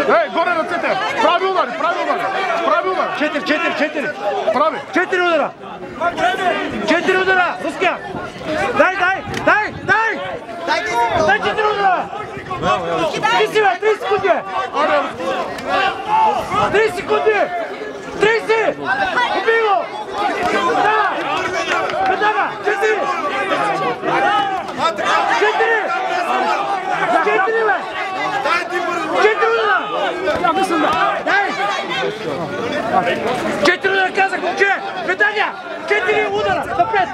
Ей, горе ръцете! Прави удари, прави удари! Прави удари! 4. Прави! 4 удара! 4 удара! Руския! Дай! Дай 4 удара! 30 секунди! 30 секунди! 30! Убий го! Веднага! 4! 4, бе! 4 удара! Дай! 4 удара казах, момче! Веднага! 4 удара! Напред!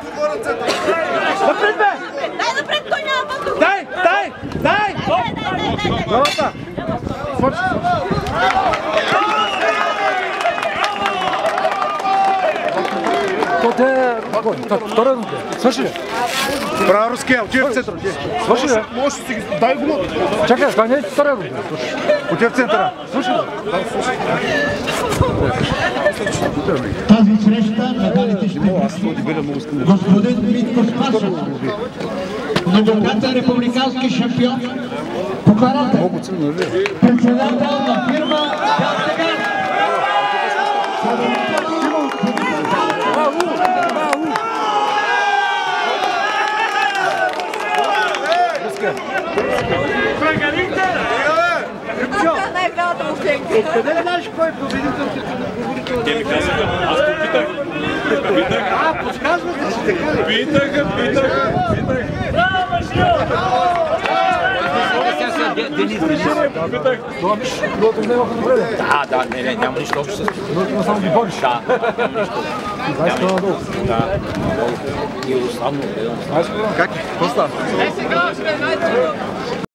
Напред, бе! Дай напред, той няма въздух! Дай! Главата! Свърши! Втора рука. Свърши ли? Права руския, отива в центъра. Свърши ли? Може да си дай го. Чакай, това не е втора рука. Отива в центъра. Свърши ли? Тази среща медалите ще господин Митко Спасов, многократен републикански шампион по карате, председател на фирма Галтеган. Най-голямата му стенка. Откъде знаеш кой е победител? Те ми казаха, аз попитах. Подсказвате си така ли? Питаха. Браво, Машио! Да, не, няма нищо общо с това. Но само ги бориш. Да, няма нищо. Знаеш това надолу. Да, и основно. Как е? Какво става? Сега ще е най-трудно.